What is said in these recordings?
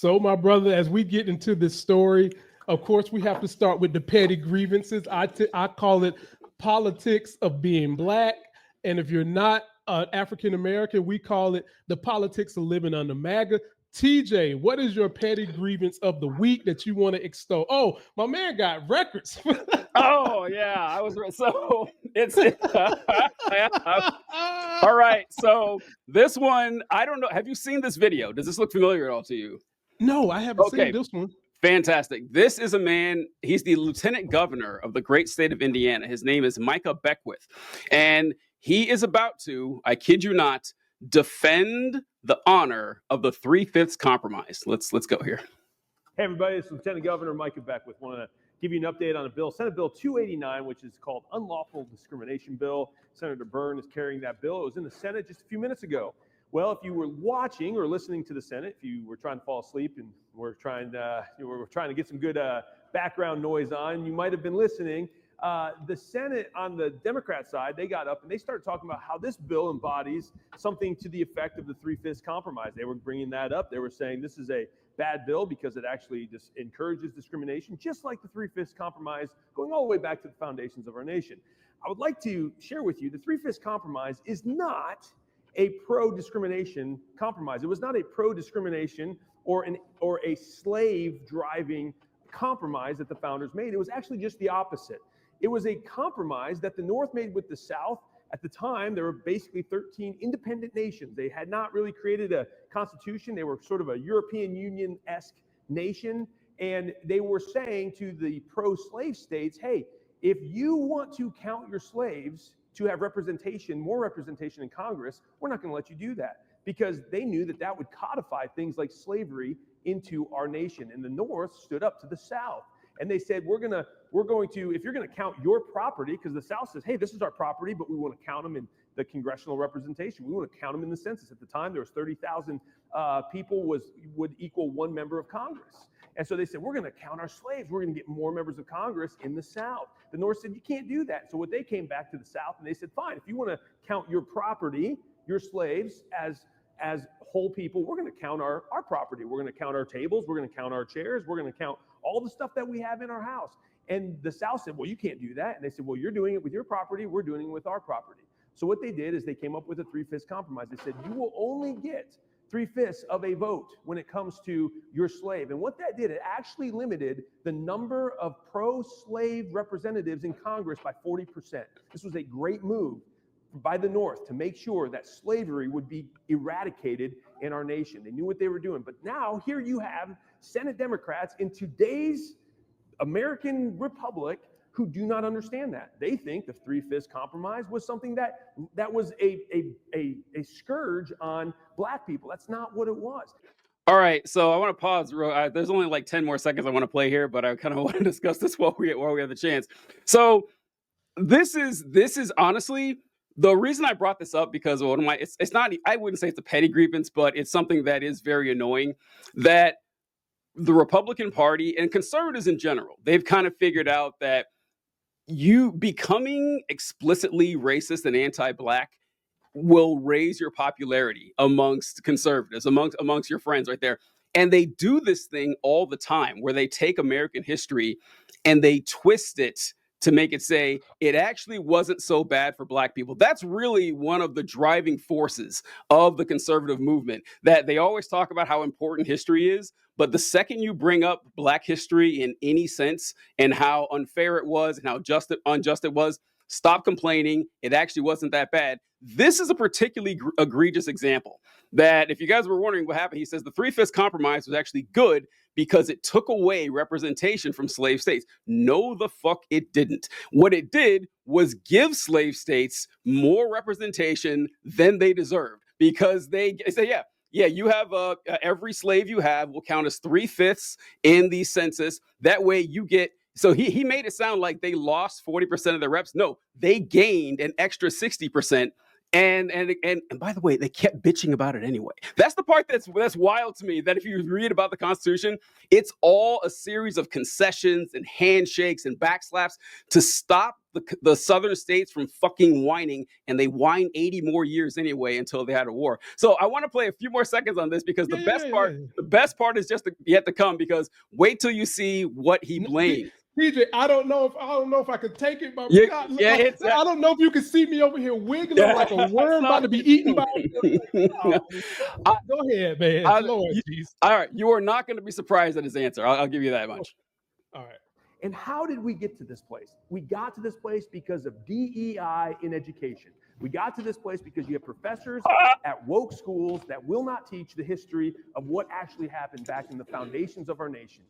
So, my brother, as we get into this story, of course, we have to start with the petty grievances. I call it politics of being black. And if you're not African American, we call it the politics of living under MAGA. TJ, what is your petty grievance of the week that you want to extol? Oh, my man got records. Oh, yeah, I was right. So it's all right. So this one, I don't know. Have you seen this video? Does this look familiar at all to you? No, I haven't seen this one. Fantastic. This is a man, he's the Lieutenant Governor of the great state of Indiana. His name is Micah Beckwith. And he is about to, I kid you not, defend the honor of the 3/5 compromise. Let's go here. Hey, everybody, it's Lieutenant Governor Micah Beckwith. I want to give you an update on a bill, Senate Bill 289, which is called Unlawful Discrimination Bill. Senator Byrne is carrying that bill. It was in the Senate just a few minutes ago. Well, if you were watching or listening to the Senate, if you were trying to fall asleep and we're trying to get some good background noise on, you might have been listening. The Senate on the Democrat side, they got up and they started talking about how this bill embodies something to the effect of the 3/5 compromise. They were bringing that up. They were saying this is a bad bill because it actually just encourages discrimination, just like the 3/5 compromise, going all the way back to the foundations of our nation. I would like to share with you the 3/5 compromise is not a pro-discrimination compromise. It was not a pro-discrimination or a slave-driving compromise that the founders made. It was actually just the opposite. It was a compromise that the North made with the South. At the time, there were basically 13 independent nations. They had not really created a constitution. They were sort of a European Union-esque nation. And they were saying to the pro-slave states, hey, if you want to count your slaves to have representation, more representation in Congress, we're not going to let you do that, because they knew that that would codify things like slavery into our nation. And the North stood up to the South. And they said, we're going to, if you're going to count your property, because the South says, hey, this is our property, but we want to count them in the congressional representation. We want to count them in the census. At the time, there was 30,000 people would equal one member of Congress. And so they said, we're going to count our slaves. We're going to get more members of Congress in the South. The North said, you can't do that. So what they came back to the South and they said, fine, if you want to count your property, your slaves as whole people, we're going to count our property. We're going to count our tables. We're going to count our chairs. We're going to count all the stuff that we have in our house. And the South said, well, you can't do that. And they said, well, you're doing it with your property. We're doing it with our property. So what they did is they came up with a 3/5 compromise. They said, you will only get 3/5 of a vote when it comes to your slave. And what that did, it actually limited the number of pro-slave representatives in Congress by 40%. This was a great move by the North to make sure that slavery would be eradicated in our nation. They knew what they were doing. But now here you have Senate Democrats in today's American Republic who do not understand that. They think the 3/5 compromise was something that was a scourge on black people. That's not what it was. All right, so I want to pause. There's only like 10 more seconds I want to play here, but I kind of want to discuss this while we have the chance. So this is honestly the reason I brought this up, because one of my, it's not, I wouldn't say it's a petty grievance, but it's something that is very annoying, that the Republican Party and conservatives in general, they've kind of figured out that you becoming explicitly racist and anti-black will raise your popularity amongst conservatives, amongst your friends right there. And they do this thing all the time where they take American history and they twist it to make it say it actually wasn't so bad for black people. That's really one of the driving forces of the conservative movement, that they always talk about how important history is. But the second you bring up black history in any sense and how unfair it was and how unjust it was, stop complaining. It actually wasn't that bad. This is a particularly egregious example that, if you guys were wondering what happened, he says the 3/5 compromise was actually good because it took away representation from slave states. No, the fuck it didn't. What it did was give slave states more representation than they deserved, because they say, yeah, you have every slave you have will count as 3/5 in the census. That way you get. So he made it sound like they lost 40% of their reps. No, they gained an extra 60%. And by the way, they kept bitching about it anyway. That's the part that's wild to me, that if you read about the Constitution, it's all a series of concessions and handshakes and backslaps to stop the southern states from fucking whining, and they whined 80 more years anyway until they had a war. So I want to play a few more seconds on this because the best part is just yet to come, because wait till you see what he blamed. TJ, I don't know if I could take it, but God, I don't know if you can see me over here wiggling like a worm about to be eaten by a go ahead, man. Lord, all right, you are not going to be surprised at his answer. I'll give you that much. All right. And how did we get to this place? We got to this place because of DEI in education. We got to this place because you have professors at woke schools that will not teach the history of what actually happened back in the foundations of our nation.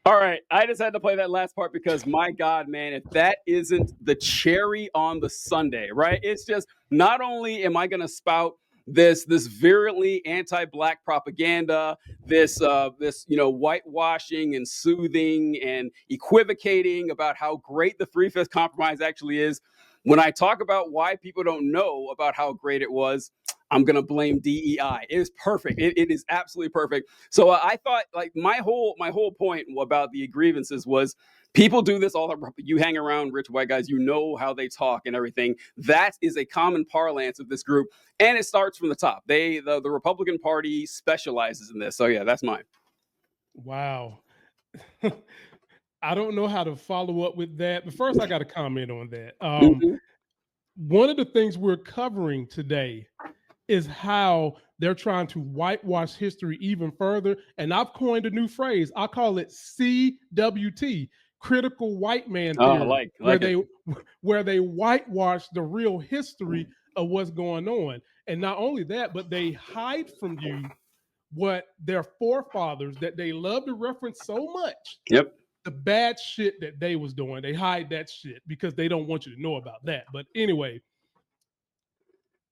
All right, I just had to play that last part because, my God, man, if that isn't the cherry on the sundae, right? It's just, not only am I going to spout this virulently anti-Black propaganda, this whitewashing and soothing and equivocating about how great the Three-Fifths Compromise actually is. When I talk about why people don't know about how great it was, I'm going to blame DEI. It is perfect. It is absolutely perfect. So I thought, like, my whole point about the grievances was, people do this all the time. You hang around rich white guys, you know how they talk and everything. That is a common parlance of this group, and it starts from the top. The Republican Party specializes in this. So yeah, that's mine. Wow. I don't know how to follow up with that, but first I got to comment on that. One of the things we're covering today is how they're trying to whitewash history even further. And I've coined a new phrase. I call it CWT, critical white man theory, where they whitewash the real history of what's going on. And not only that, but they hide from you what their forefathers that they love to reference so much. Yep. The bad shit that they was doing. They hide that shit because they don't want you to know about that. But anyway,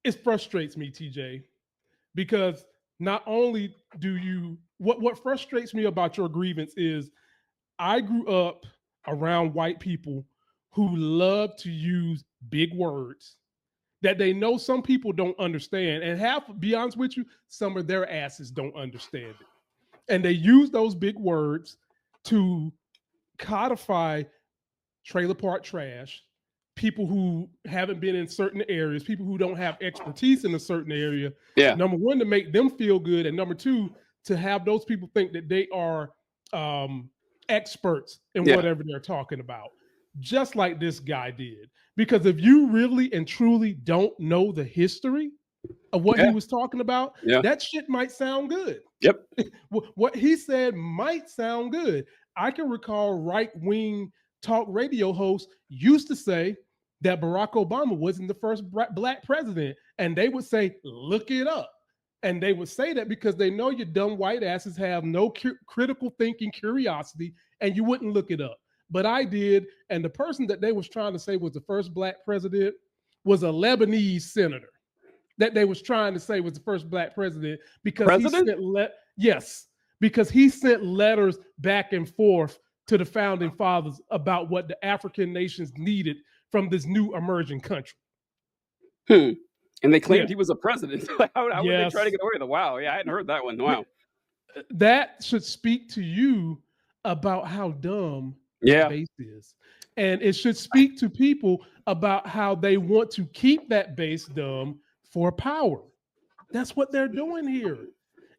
it frustrates me, TJ, because not only do you, what frustrates me about your grievance is I grew up around white people who love to use big words that they know some people don't understand. And be honest with you, some of their asses don't understand it. And they use those big words to codify trailer park trash, people who haven't been in certain areas, people who don't have expertise in a certain area. Yeah. Number one, to make them feel good. And number two, to have those people think that they are experts in whatever they're talking about, just like this guy did. Because if you really and truly don't know the history of what he was talking about, that shit might sound good. Yep. What he said might sound good. I can recall right-wing talk radio hosts used to say that Barack Obama wasn't the first Black president. And they would say, look it up. And they would say that because they know your dumb white asses have no critical thinking, curiosity, and you wouldn't look it up. But I did. And the person that they was trying to say was the first Black president was a Lebanese senator that they was trying to say was the first Black president because because he sent letters back and forth to the founding fathers about what the African nations needed from this new emerging country. And they claimed he was a president. How would they try to get away with it? Wow. Yeah, I hadn't heard that one. Wow. That should speak to you about how dumb base is. And it should speak to people about how they want to keep that base dumb for power. That's what they're doing here.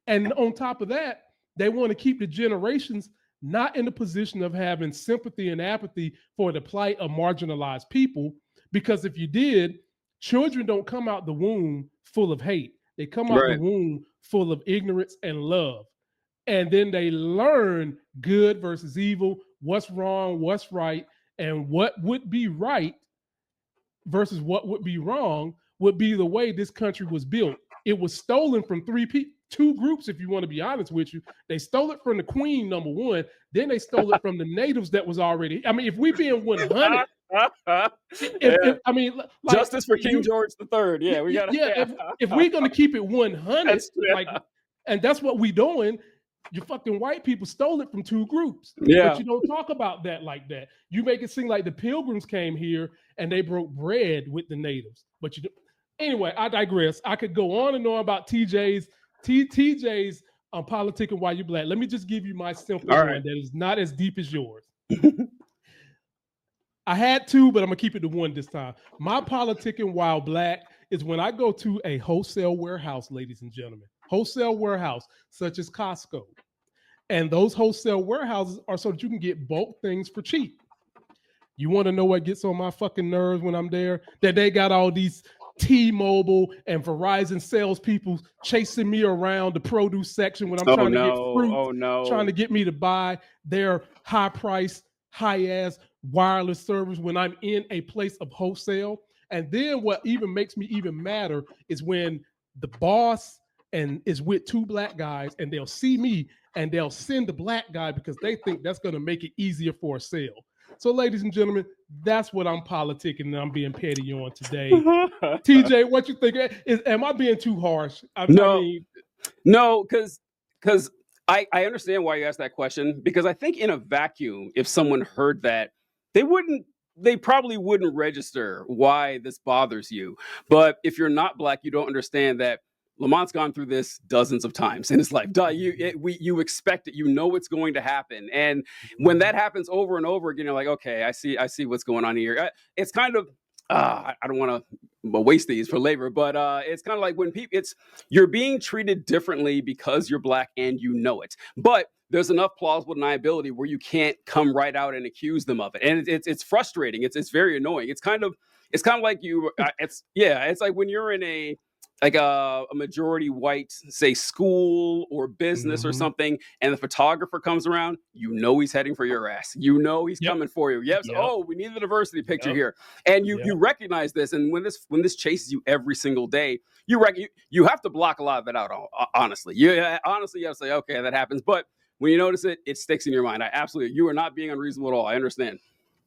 And on top of that, they want to keep the generations not in the position of having sympathy and apathy for the plight of marginalized people. Because if you did, children don't come out the womb full of hate. They come out the womb full of ignorance and love. And then they learn good versus evil, what's wrong, what's right, and what would be right versus what would be wrong would be the way this country was built. It was stolen from two groups, if you want to be honest with you. They stole it from the Queen, number one. Then they stole it from the natives that was already. I mean, if we being 100, justice for King George III. Yeah, we got. If we're gonna keep it 100, and that's what we doing. You fucking white people stole it from two groups. Yeah. But you don't talk about that like that. You make it seem like the Pilgrims came here and they broke bread with the natives. But you do. Anyway, I digress. I could go on and on about TJ's politicking while you're Black. Let me just give you my simple one that is not as deep as yours. I had two, but I'm gonna keep it to one this time. My politicking while black is when I go to a wholesale warehouse, ladies and gentlemen, wholesale warehouse such as Costco, and those wholesale warehouses are so that you can get bulk things for cheap. You want to know what gets on my fucking nerves when I'm there? That they got all these T-Mobile and Verizon salespeople chasing me around the produce section when I'm trying to get fruit, trying to get me to buy their high-priced, high-ass wireless service when I'm in a place of wholesale. And then what even makes me even madder is when the boss and is with two black guys and they'll see me and they'll send the black guy because they think that's going to make it easier for a sale. So, ladies and gentlemen, that's what I'm politicking and I'm being petty on today. TJ, what you think? Am I being too harsh? No, because I understand why you asked that question, because I think in a vacuum, if someone heard that, they probably wouldn't register why this bothers you. But if you're not black, you don't understand that Lamont's gone through this dozens of times in his life. You expect it. You know it's going to happen. And when that happens over and over again, you're like, okay, I see what's going on here. It's kind of, I don't want to waste these for labor, but it's kind of like when you're being treated differently because you're black and you know it. But there's enough plausible deniability where you can't come right out and accuse them of it. And it's frustrating. It's very annoying. It's kind of like it's like when you're in a majority white, say, school or business or something, and the photographer comes around, you know he's heading for your ass. You know he's coming for you. Yes. Oh, we need the diversity picture here. And you recognize this. And when this chases you every single day, you have to block a lot of it out, honestly. You have to say, okay, that happens. But when you notice it, it sticks in your mind. You are not being unreasonable at all. I understand.